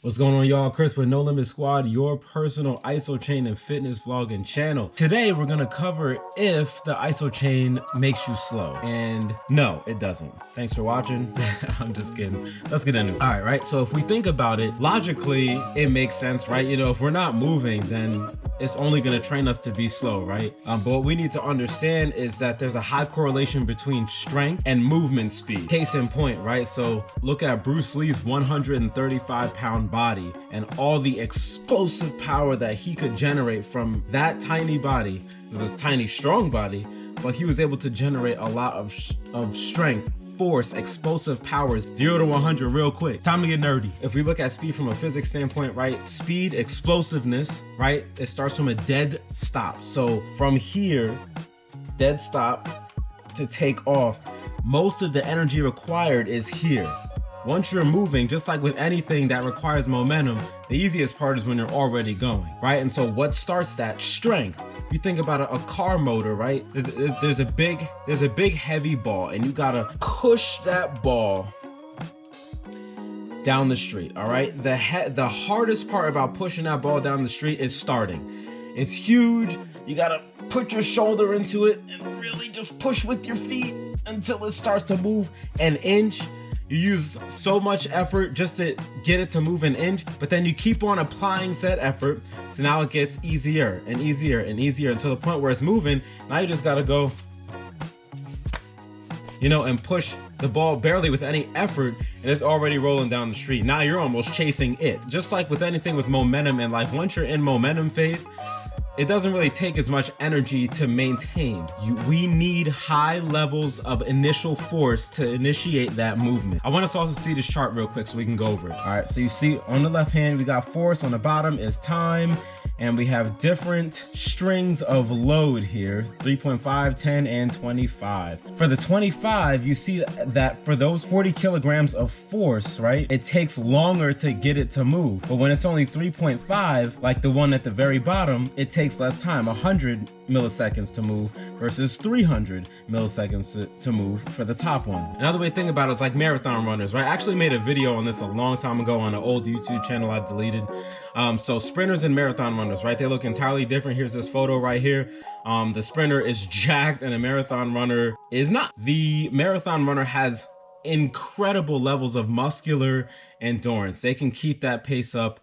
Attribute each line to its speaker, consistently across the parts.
Speaker 1: What's going on, y'all? Chris with No Limit Squad, your personal Isochain and fitness vlogging channel. Today, we're gonna cover if the Isochain makes you slow. And no, it doesn't. Thanks for watching. I'm just kidding. Let's get into it. All right, so if we think about it, logically, it makes sense, right? You know, if we're not moving, then it's only gonna train us to be slow, right? But what we need to understand is that there's a high correlation between strength and movement speed. Case in point, right? So look at Bruce Lee's 135-pound body and all the explosive power that he could generate from that tiny body. It was a tiny, strong body, but he was able to generate a lot of strength, force, explosive powers, 0 to 100 real quick. Time to get nerdy. If we look at speed from a physics standpoint, right? Speed, explosiveness, right? It starts from a dead stop. So from here, dead stop to take off, most of the energy required is here. Once you're moving, just like with anything that requires momentum, the easiest part is when you're already going, right? And so what starts that? Strength. If you think about a car motor, right? There's a big heavy ball, and you gotta push that ball down the street, all right? The hardest part about pushing that ball down the street is starting. It's huge. You gotta put your shoulder into it and really just push with your feet until it starts to move an inch. You use so much effort just to get it to move an inch, but then you keep on applying said effort. So now it gets easier and easier and easier until the point where it's moving. Now you just gotta go, you know, and push the ball barely with any effort, and it's already rolling down the street. Now you're almost chasing it. Just like with anything with momentum in life, once you're in momentum phase, it doesn't really take as much energy to maintain. We need high levels of initial force to initiate that movement. I want us all to see this chart real quick so we can go over it. All right, so you see on the left hand, we got force, on the bottom is time, and we have different strings of load here, 3.5, 10, and 25. For the 25, you see that for those 40 kilograms of force, right, it takes longer to get it to move. But when it's only 3.5, like the one at the very bottom, it takes less time, 100 milliseconds to move versus 300 milliseconds to move for the top one. Another way to think about it is like marathon runners, right? I actually made a video on this a long time ago on an old YouTube channel I deleted. So sprinters and marathon runners, right? They look entirely different. Here's this photo right here. The sprinter is jacked and a marathon runner is not. The marathon runner has incredible levels of muscular endurance. They can keep that pace up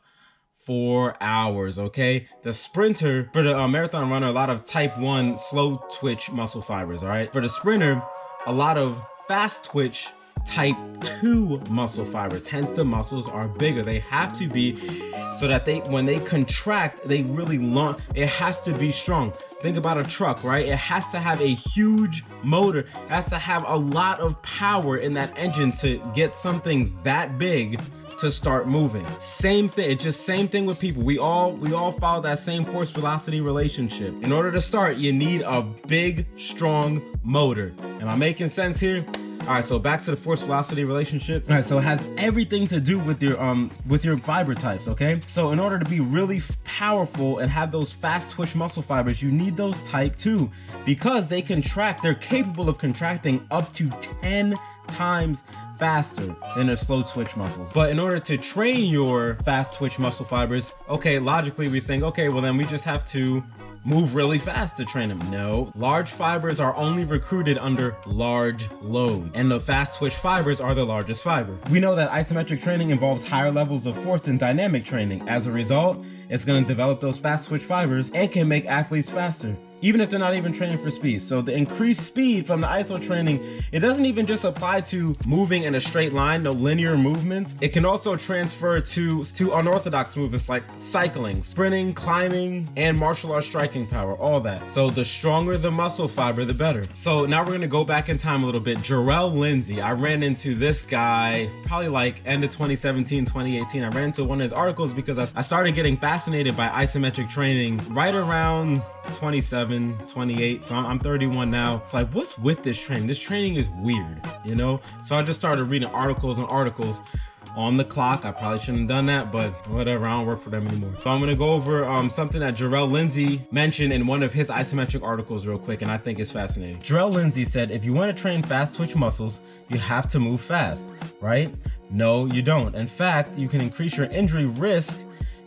Speaker 1: for hours, okay? The sprinter, for the marathon runner, a lot of type 1 slow twitch muscle fibers, all right? For the sprinter, a lot of fast twitch type 2 muscle fibers, hence the muscles are bigger. They have to be so that when they contract, they really long. It has to be strong. Think about a truck, right? It has to have a huge motor. It has to have a lot of power in that engine to get something that big to start moving. Same thing, it's just same thing with people. We all follow that same force velocity relationship. In order to start, you need a big, strong motor. Am I making sense here? All right, so back to the force velocity relationship. All right, so it has everything to do with your fiber types, okay? So in order to be really powerful and have those fast twitch muscle fibers, you need those type 2 because they contract, they're capable of contracting up to 10 times faster than their slow twitch muscles. But in order to train your fast twitch muscle fibers, okay, logically we think, okay, well then we just have to move really fast to train them. No, large fibers are only recruited under large load, and the fast twitch fibers are the largest fiber. We know that isometric training involves higher levels of force than dynamic training. As a result, it's going to develop those fast twitch fibers and can make athletes faster, even if they're not even training for speed. So the increased speed from the ISO training, it doesn't even just apply to moving in a straight line, no linear movements. It can also transfer to unorthodox movements like cycling, sprinting, climbing, and martial arts striking power, all that. So the stronger the muscle fiber, the better. So now we're gonna go back in time a little bit. Jarell Lindsay, I ran into this guy probably like end of 2017, 2018. I ran into one of his articles because I started getting fascinated by isometric training right around 27, 28, so I'm 31 now. It's like, what's with this training? This training is weird, you know? So I just started reading articles and articles on the clock. I probably shouldn't have done that, but whatever, I don't work for them anymore. So I'm gonna go over something that Jarell Lindsay mentioned in one of his isometric articles real quick, and I think it's fascinating. Jarell Lindsay said, if you wanna train fast twitch muscles, you have to move fast, right? No, you don't. In fact, you can increase your injury risk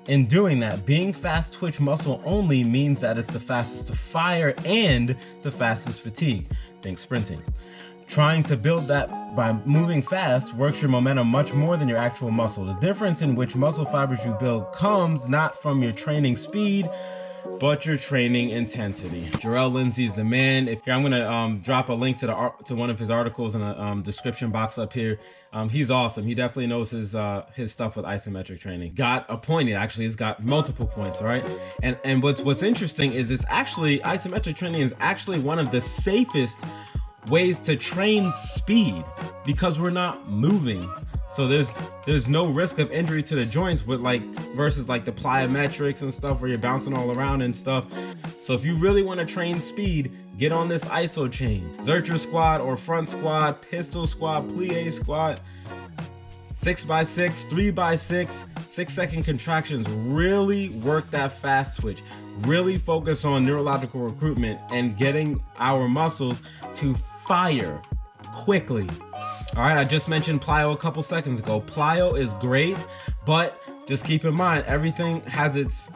Speaker 1: in doing that. Being fast twitch muscle only means that it's the fastest to fire and the fastest fatigue. Think sprinting. Trying to build that by moving fast works your momentum much more than your actual muscle. The difference in which muscle fibers you build comes not from your training speed, but your training intensity. Jarell Lindsay is the man. If I'm gonna drop a link to one of his articles in the description box up here. He's awesome. He definitely knows his stuff with isometric training. Got a point. He's got multiple points. All right. And what's interesting is isometric training is actually one of the safest ways to train speed because we're not moving. So there's no risk of injury to the joints versus like the plyometrics and stuff where you're bouncing all around and stuff. So if you really want to train speed, get on this Isochain. Zercher squat or front squat, pistol squat, plie squat, 6x6, 3x6, 6-second contractions. Really work that fast twitch. Really focus on neurological recruitment and getting our muscles to fire quickly. All right, I just mentioned plyo a couple seconds ago. Plyo is great, but just keep in mind everything has its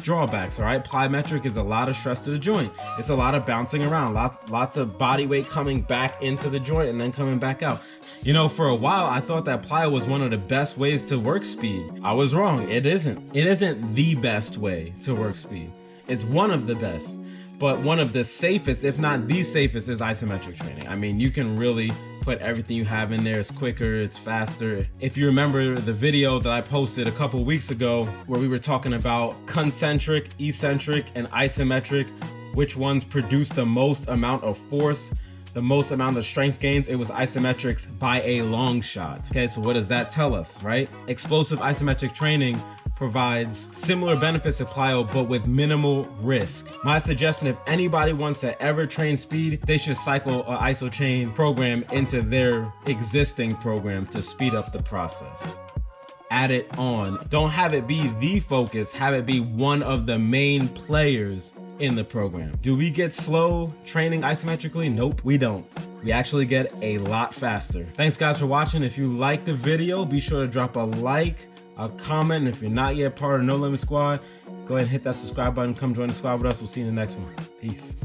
Speaker 1: drawbacks. All right, plyometric is a lot of stress to the joint. It's a lot of bouncing around, lots of body weight coming back into the joint and then coming back out. You know, for a while I thought that plyo was one of the best ways to work speed. I was wrong. It isn't the best way to work speed. It's one of the best, but one of the safest, if not the safest, is isometric training. I mean, you can really put everything you have in there. It's quicker, it's faster. If you remember the video that I posted a couple weeks ago where we were talking about concentric, eccentric, and isometric, which ones produce the most amount of force, the most amount of strength gains, it was isometrics by a long shot. Okay, so what does that tell us, right? Explosive isometric training provides similar benefits to plyo, but with minimal risk. My suggestion, if anybody wants to ever train speed, they should cycle an Isochain program into their existing program to speed up the process. Add it on. Don't have it be the focus, have it be one of the main players in the program. Do we get slow training isometrically? Nope, we don't. We actually get a lot faster. Thanks guys for watching. If you liked the video, be sure to drop a like, a comment, and if you're not yet part of No Limit Squad, go ahead and hit that subscribe button. Come join the squad with us. We'll see you in the next one. Peace.